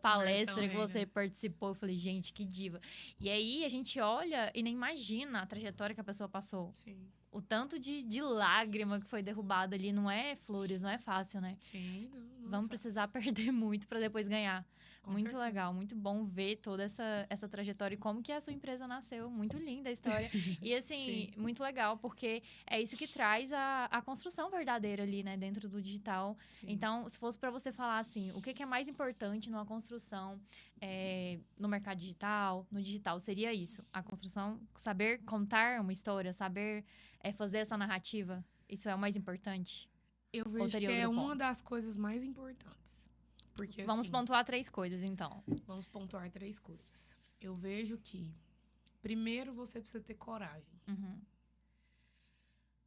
palestra que você participou. Eu falei, gente, que diva. E aí, a gente olha e nem imagina a trajetória que a pessoa passou. Sim. O tanto de lágrima que foi derrubada ali não é flores, não é fácil, né? Sim, não Vamos precisar perder muito pra depois ganhar. Com muito certeza. Legal, muito bom ver toda essa trajetória e como que a sua empresa nasceu. Muito linda a história. E assim, muito legal, porque é isso que traz a construção verdadeira ali, né? Dentro do digital. Sim. Então, se fosse pra você falar assim, o que é mais importante numa construção no mercado digital, no digital, seria isso. A construção, saber contar uma história, saber fazer essa narrativa. Isso é o mais importante? Eu vejo que é uma das coisas mais importantes. Porque, vamos assim, pontuar 3 coisas, então. Vamos pontuar 3 coisas. Eu vejo que, primeiro, você precisa ter coragem.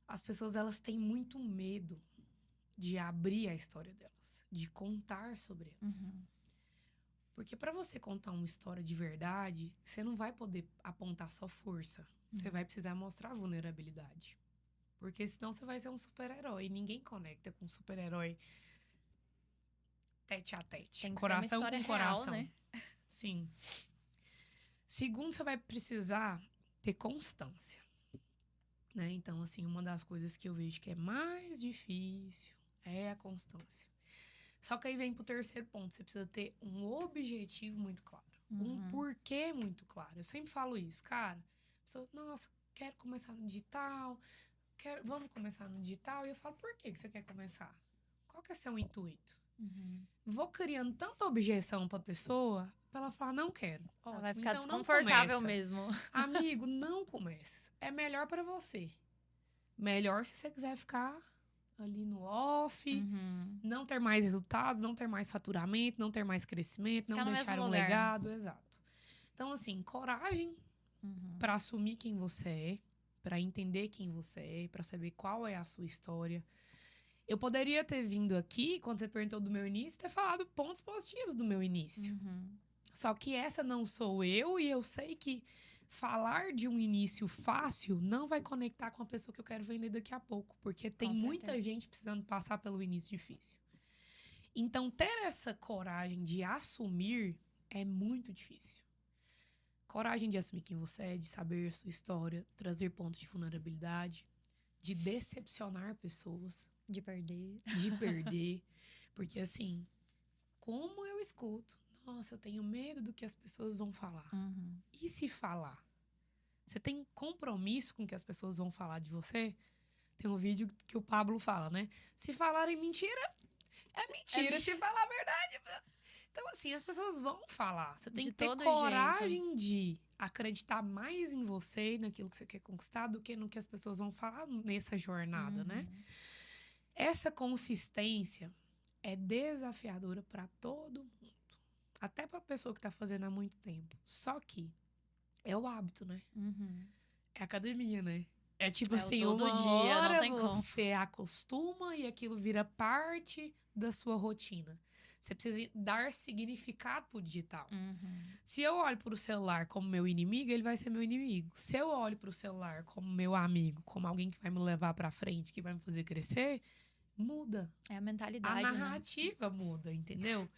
As pessoas, elas têm muito medo de abrir a história delas, de contar sobre elas. Porque para você contar uma história de verdade, você não vai poder apontar só força. Você vai precisar mostrar vulnerabilidade. Porque senão você vai ser um super-herói. E ninguém conecta com um super-herói tete a tete. Tem que coração ser uma história com coração. real, né? Sim. Segundo, você vai precisar ter constância. Né? Então, assim, uma das coisas que eu vejo que é mais difícil é a constância. Só que aí vem pro terceiro ponto. Você precisa ter um objetivo muito claro. Um porquê muito claro. Eu sempre falo isso. Cara, a pessoa, nossa, quero começar no digital. Vamos começar no digital. E eu falo, por que você quer começar? Qual que é seu intuito? Vou criando tanta objeção pra pessoa, pra ela falar, não quero. Ótimo, vai ficar então desconfortável não mesmo. Amigo, não comece. É melhor pra você. Melhor se você quiser ficar ali no off, não ter mais resultados, não ter mais faturamento, não ter mais crescimento, Ficar não no deixar mesmo um lugar. legado. Exato. Então, assim, coragem pra assumir quem você é, pra entender quem você é, pra saber qual é a sua história. Eu poderia ter vindo aqui, quando você perguntou do meu início, ter falado pontos positivos do meu início. Só que essa não sou eu e eu sei que falar de um início fácil não vai conectar com a pessoa que eu quero vender daqui a pouco. Porque tem muita gente precisando passar pelo início difícil. Então, ter essa coragem de assumir é muito difícil. Coragem de assumir quem você é, de saber sua história, trazer pontos de vulnerabilidade, de decepcionar pessoas. De perder. Porque, assim, como eu escuto, nossa, eu tenho medo do que as pessoas vão falar. E se falar? Você tem compromisso com o que as pessoas vão falar de você? Tem um vídeo que o Pablo fala, né? Se falarem mentira, é mentira. Se falar a verdade... Então, assim, as pessoas vão falar. Você tem que ter coragem de acreditar mais em você e naquilo que você quer conquistar do que no que as pessoas vão falar nessa jornada, né? Essa consistência é desafiadora para todo mundo. Até para a pessoa que está fazendo há muito tempo. Só que é o hábito, né? É academia, né? É tipo É o assim, todo uma dia, não hora tem como. você acostuma e aquilo vira parte da sua rotina. Você precisa dar significado pro digital. Uhum. Se eu olho pro celular como meu inimigo, ele vai ser meu inimigo. Se eu olho pro celular como meu amigo, como alguém que vai me levar pra frente, que vai me fazer crescer, muda. É a A mentalidade, né? narrativa muda, entendeu?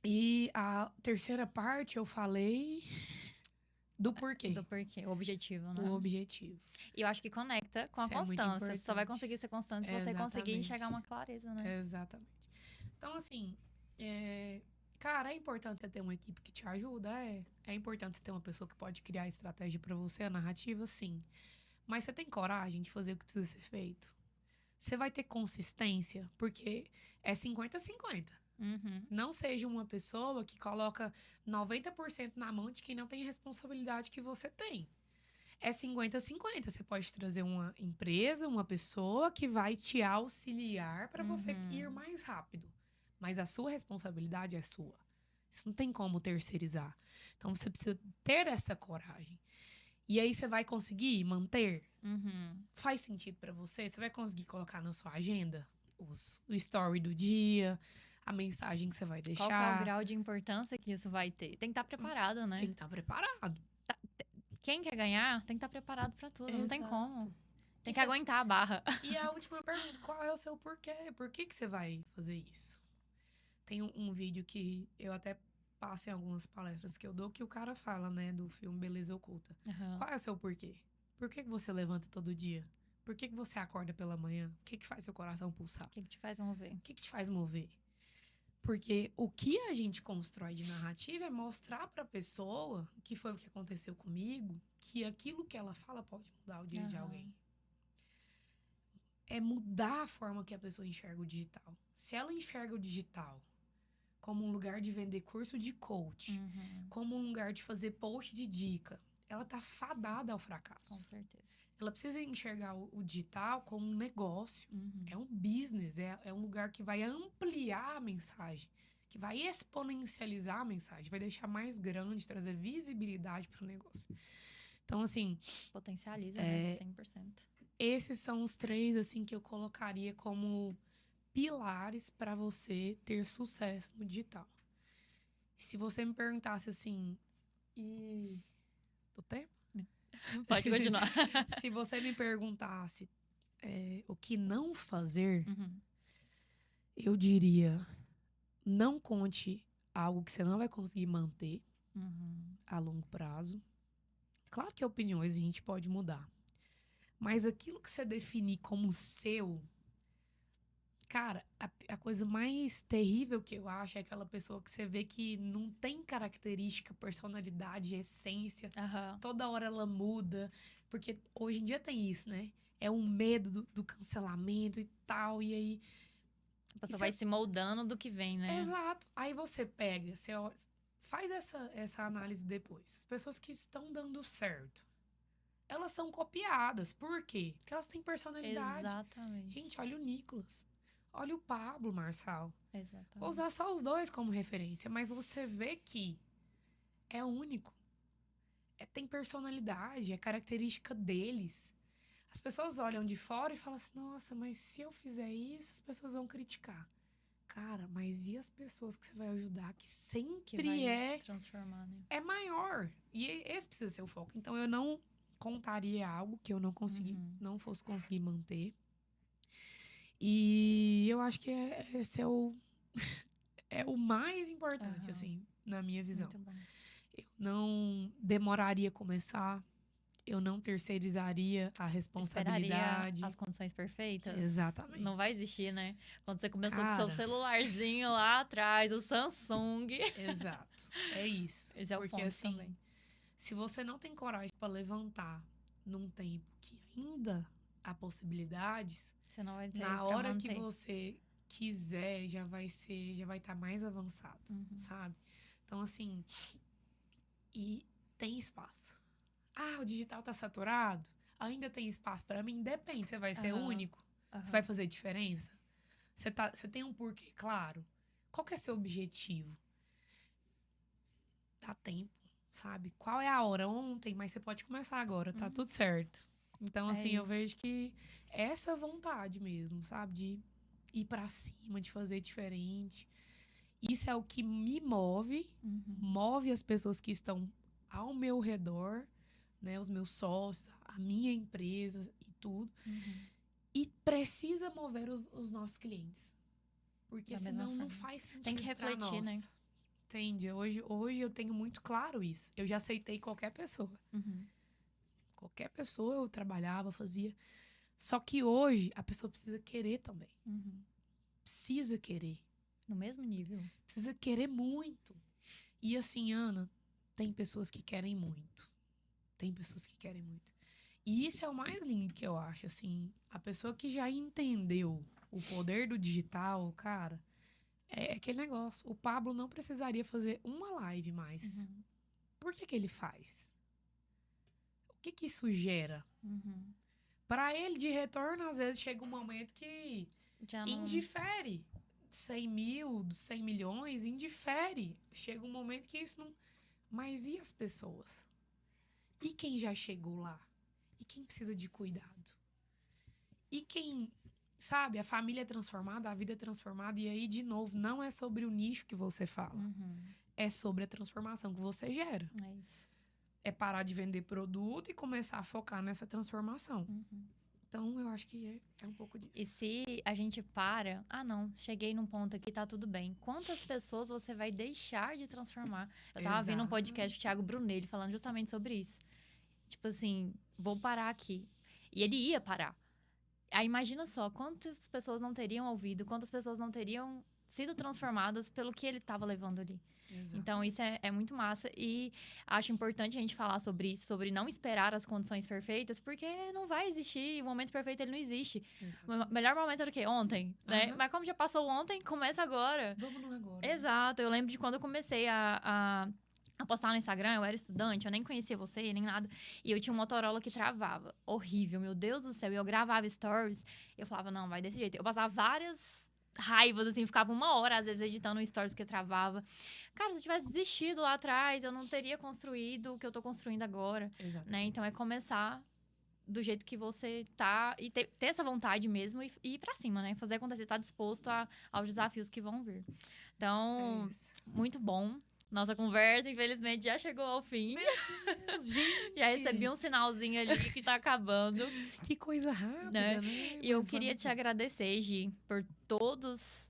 E a terceira parte eu falei do porquê, Do porquê, o objetivo, o né? objetivo. E eu acho que conecta com a Isso é muito constância. Você só vai importante. conseguir ser constante se você conseguir Exatamente. enxergar uma clareza, né? Exatamente. Então, assim, cara, é importante você ter uma equipe que te ajuda, é. É importante você ter uma pessoa que pode criar a estratégia pra você, a narrativa, sim. Mas você tem coragem de fazer o que precisa ser feito? Você vai ter consistência? Porque é 50-50. Uhum. Não seja uma pessoa que coloca 90% na mão de quem não tem a responsabilidade que você tem. É 50-50. Você pode trazer uma empresa, uma pessoa que vai te auxiliar para você ir Uhum. mais rápido. Mas a sua responsabilidade é sua. Isso não tem como terceirizar. Então você precisa ter essa coragem. E aí você vai conseguir manter? Uhum. Faz sentido para você? Você vai conseguir colocar na sua agenda o story do dia, a mensagem que você vai Qual que é o deixar? grau de importância que isso vai ter? Tem que estar preparado, Tem né? que estar preparado. Quem quer ganhar tem que estar preparado pra tudo, não tem como. Exato. Tem E, que você- aguentar a barra. e a última pergunta, qual é o seu porquê? Por que que você vai fazer isso? Tem um vídeo que eu até passo em algumas palestras que eu dou, que o cara fala, né, do filme Beleza Oculta. Aham. Qual é o seu porquê? Por que que você levanta todo dia? Por que que você acorda pela manhã? O que que faz seu coração pulsar? O que que te faz mover? O que que te faz mover? Porque o que a gente constrói de narrativa é mostrar pra pessoa, que foi o que aconteceu comigo, que aquilo que ela fala pode mudar o dia de Aham. alguém. É mudar a forma que a pessoa enxerga o digital. Se ela enxerga o digital como um lugar de vender curso de coach, Uhum. como um lugar de fazer post de dica, ela tá fadada ao Com fracasso. certeza. Ela precisa enxergar o digital como um negócio. Uhum. É um business, é um lugar que vai ampliar a mensagem, que vai exponencializar a mensagem, vai deixar mais grande, trazer visibilidade para o negócio. Então, assim, Potencializa, né? 100%. esses são os três, assim, que eu colocaria como pilares para você ter sucesso no digital. Se você me perguntasse assim, e do tempo? Pode continuar. Se você me perguntasse o que não fazer, Uhum. eu diria, não conte algo que você não vai conseguir manter Uhum. a longo prazo. Claro que opiniões a gente pode mudar. Mas aquilo que você definir como seu, cara, a coisa mais terrível que eu acho é aquela pessoa que você vê que não tem característica, personalidade, essência. Aham. Toda hora ela muda. Porque hoje em dia tem isso, né? É um medo do cancelamento e tal. E aí. A pessoa vai se moldando do que vem, né? Exato. Aí você pega, você olha, faz essa análise depois. As pessoas que estão dando certo, elas são copiadas. Por quê? Porque elas têm personalidade. Exatamente. Gente, olha o Nicolas. Olha o Pablo Marçal. Vou Exatamente. usar só os dois como referência, mas você vê que é único. Tem personalidade, é característica deles. As pessoas olham de fora e falam assim, nossa, mas se eu fizer isso, as pessoas vão criticar. Cara, mas e as pessoas que você vai ajudar, que Que sempre vai transformar, né? é maior. E esse precisa ser o foco. Então, eu não contaria algo que eu não não fosse conseguir manter. E eu acho que esse é o mais importante, Aham. assim, na minha visão. Muito bom. Eu não demoraria a começar. Eu não terceirizaria a Esperaria responsabilidade. as condições perfeitas? Exatamente. Não vai existir, né? Quando você começou com o seu Cara. celularzinho lá atrás, o Samsung. Exato. É isso. Esse é o Porque ponto assim, também. se você não tem coragem para levantar num tempo que ainda há possibilidades, Você não vai ter na pra hora que manter. você quiser, já vai estar mais avançado, Uhum. sabe? Então assim, e tem espaço. Ah, o digital tá saturado? Ainda tem espaço para mim? Depende, você vai ser Aham. único? Aham. Você vai fazer diferença? Você tem um porquê, claro. Qual que é seu objetivo? Dá tempo, sabe? Qual é a hora? Ontem, mas você pode começar agora, tá tudo certo. Então, É assim, eu isso. vejo que essa vontade mesmo, sabe? De ir pra cima, de fazer diferente. Isso é o que me move, Uhum. move as pessoas que estão ao meu redor, né? Os meus sócios, a minha empresa e tudo. Uhum. E precisa mover os nossos clientes. Porque Da mesma senão não forma. faz Tem que sentido pra refletir, né? nós. Entende? Hoje eu tenho muito claro isso. Eu já aceitei qualquer pessoa. Uhum. Qualquer pessoa eu trabalhava, fazia. Só que hoje a pessoa precisa querer também. Uhum. Precisa querer. No mesmo nível. Precisa querer muito. E assim, Ana, tem pessoas que querem muito. Tem pessoas que querem muito. E isso é o mais lindo que eu acho, assim. A pessoa que já entendeu o poder do digital, cara, é aquele negócio. O Pablo não precisaria fazer uma live mais. Uhum. Por que que ele faz? O que que isso gera? Uhum. Para ele, de retorno, às vezes chega um momento que Já não. indifere. 100 mil, 100 milhões, indifere. Chega um momento que isso não... Mas e as pessoas? E quem já chegou lá? E quem precisa de cuidado? E quem, sabe, a família é transformada, a vida é transformada, e aí, de novo, não é sobre o nicho que você fala. Uhum. É sobre a transformação que você gera. É isso. É parar de vender produto e começar a focar nessa transformação. Uhum. Então, eu acho que é um pouco disso. E se a gente para, não, cheguei num ponto aqui, tá tudo bem. Quantas pessoas você vai deixar de transformar? Eu tava vendo um podcast do Thiago Brunelli falando justamente sobre isso. Tipo assim, vou parar aqui. E ele ia parar. Aí imagina só, quantas pessoas não teriam ouvido, quantas pessoas não teriam sido transformadas pelo que ele estava levando ali. Então, isso é muito massa. E acho importante a gente falar sobre isso, sobre não esperar as condições perfeitas, porque não vai existir. O momento perfeito, ele não existe. O melhor momento era o quê? Ontem, né? Aham. Mas como já passou ontem, começa agora. Vamos no agora. Exato. Eu lembro de quando eu comecei a postar no Instagram, eu era estudante, eu nem conhecia você, nem nada. E eu tinha um Motorola que travava. Horrível, meu Deus do céu. E eu gravava stories, eu falava, não, vai desse jeito. Eu passava várias raivas, assim, ficava 1 hora, às vezes, editando um stories porque travava. Cara, se eu tivesse desistido lá atrás, eu não teria construído o que eu tô construindo agora, Exatamente. né? Então, é começar do jeito que você tá e ter essa vontade mesmo e ir pra cima, né? Fazer acontecer, estar disposto aos desafios que vão vir. Então, É isso. muito bom. Nossa conversa, infelizmente, já chegou ao fim. Gente! Já recebi um sinalzinho ali que tá acabando. Que coisa rápida, Né? né? E eu Mas queria vamos te lá. agradecer, Gi, por todos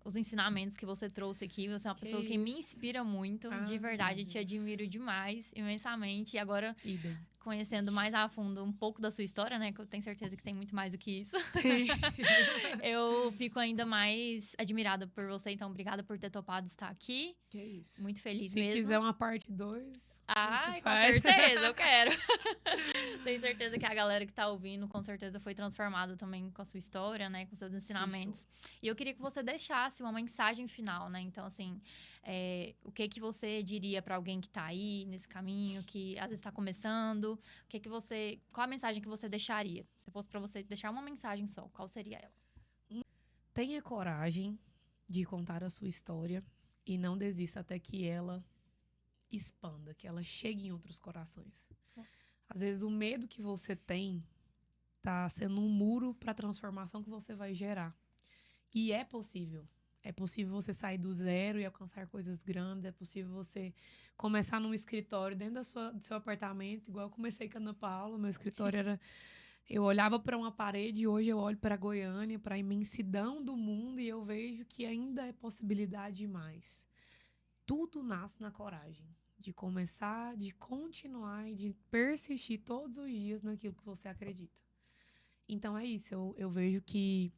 os ensinamentos que você trouxe aqui. Você é uma Que pessoa que me isso. inspira muito, de verdade. meu Te Deus. admiro demais, imensamente. E agora, Idem. conhecendo mais a fundo um pouco da sua história, né? Que eu tenho certeza que tem muito mais do que isso. Tem. Eu fico ainda mais admirada por você. Então, obrigada por ter topado estar aqui. Que isso. Muito feliz Se mesmo. quiser uma parte 2, Ai, com faz. certeza, eu quero. Tenho certeza que a galera que tá ouvindo, com certeza, foi transformada também com a sua história, né? Com seus ensinamentos. E eu queria que você deixasse uma mensagem final, né? Então, assim, o que que você diria pra alguém que tá aí, nesse caminho, que às vezes tá começando? Qual a mensagem que você deixaria? Se fosse pra você deixar uma mensagem só, qual seria ela? Tenha coragem de contar a sua história e não desista até que ela expanda, que ela chegue em outros corações. Às vezes o medo que você tem tá sendo um muro para a transformação que você vai gerar. E é possível. É possível você sair do zero e alcançar coisas grandes. É possível você começar num escritório dentro do seu apartamento, igual eu comecei com a Ana Paula. Meu escritório era... Eu olhava para uma parede e hoje eu olho para Goiânia, para a imensidão do mundo e eu vejo que ainda é possibilidade demais. Tudo nasce na coragem de começar, de continuar e de persistir todos os dias naquilo que você acredita. Então é isso, eu vejo que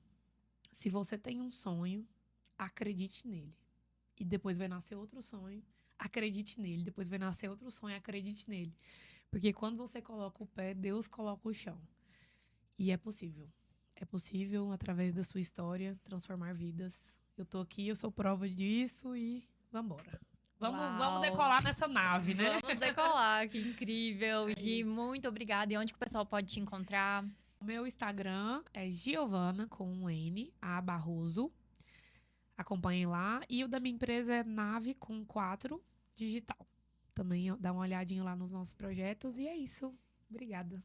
se você tem um sonho, acredite nele. E depois vai nascer outro sonho, acredite nele. Depois vai nascer outro sonho, acredite nele. Porque quando você coloca o pé, Deus coloca o chão. E é possível. É possível, através da sua história, transformar vidas. Eu tô aqui, eu sou prova disso e vambora. Vamos decolar nessa nave, né? Vamos decolar, que incrível. Gi, isso. muito obrigada. E onde que o pessoal pode te encontrar? O meu Instagram é Giovana, com um N, A Barroso. Acompanhem lá. E o da minha empresa é Nave com 4 Digital. Também dá uma olhadinha lá nos nossos projetos. E é isso. Obrigada.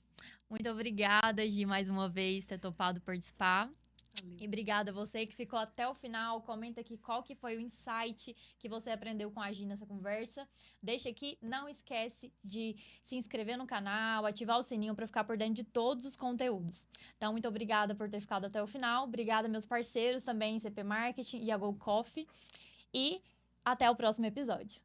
Muito obrigada, Gi, mais uma vez, ter topado participar. Valeu. E obrigada a você que ficou até o final. Comenta aqui qual que foi o insight que você aprendeu com a Gi nessa conversa. Deixa aqui, não esquece de se inscrever no canal, ativar o sininho para ficar por dentro de todos os conteúdos. Então, muito obrigada por ter ficado até o final. Obrigada, meus parceiros também, CP Marketing e a Go Coffee. E até o próximo episódio.